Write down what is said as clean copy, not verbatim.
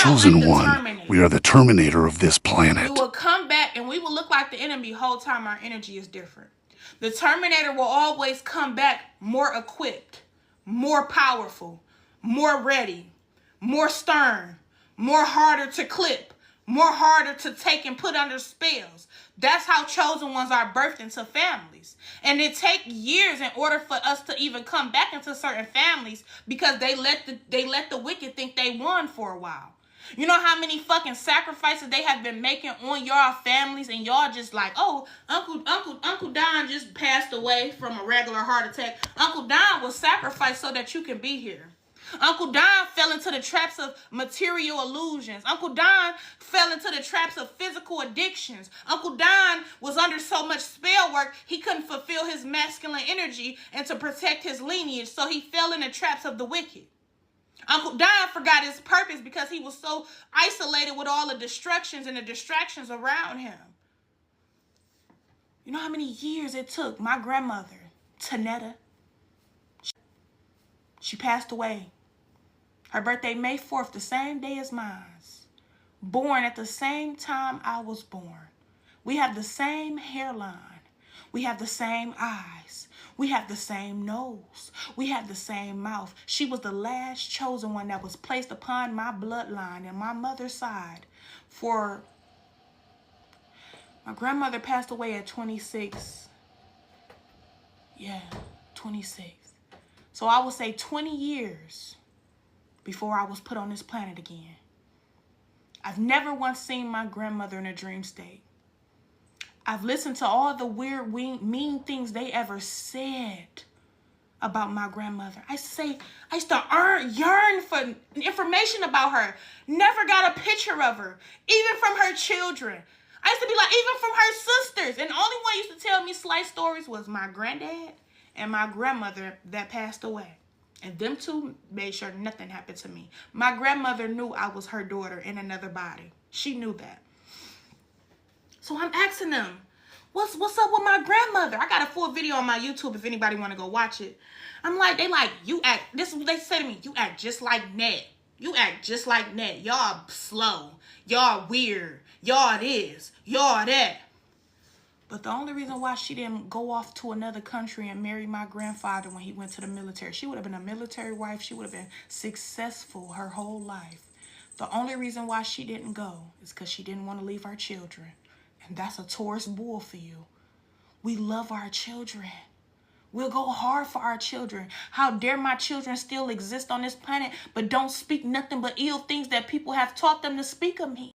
chosen like the one. Terminator. We are the Terminator of this planet. We will come back and we will look like the enemy the whole time our energy is different. The Terminator will always come back more equipped, more powerful, more ready, more stern, more harder to clip, more harder to take and put under spells. That's how chosen ones are birthed into families. And it takes years in order for us to even come back into certain families because they let the wicked think they won for a while. You know how many fucking sacrifices they have been making on y'all families, and y'all just like, oh, Uncle Don just passed away from a regular heart attack. Uncle Don was sacrificed so that you can be here. Uncle Don fell into the traps of material illusions. Uncle Don fell into the traps of physical addictions. Uncle Don was under so much spell work, he couldn't fulfill his masculine energy and to protect his lineage, so he fell in the traps of the wicked. Uncle Don forgot his purpose because he was so isolated with all the destructions and the distractions around him. You know how many years it took my grandmother, Tanetta? She passed away. Her birthday, May 4th, the same day as mine. Born at the same time I was born. We have the same hairline. We have the same eyes. We have the same nose. We have the same mouth. She was the last chosen one that was placed upon my bloodline and my mother's side. For my grandmother passed away at 26. Yeah, 26. So I would say 20 years before I was put on this planet again. I've never once seen my grandmother in a dream state. I've listened to all the weird, mean things they ever said about my grandmother. I used to yearn for information about her. Never got a picture of her, even from her children. I used to be like, even from her sisters. And the only one used to tell me slight stories was my granddad and my grandmother that passed away. And them two made sure nothing happened to me. My grandmother knew I was her daughter in another body. She knew that. So I'm asking them, what's up with my grandmother? I got a full video on my YouTube if anybody want to go watch it. I'm like, this is what they say to me, you act just like Ned. You act just like Ned. Y'all slow. Y'all weird. Y'all this. Y'all that. But the only reason why she didn't go off to another country and marry my grandfather when he went to the military, she would have been a military wife. She would have been successful her whole life. The only reason why she didn't go is because she didn't want to leave our children. And that's a Taurus bull for you. We love our children. We'll go hard for our children. How dare my children still exist on this planet, but don't speak nothing but ill things that people have taught them to speak of me.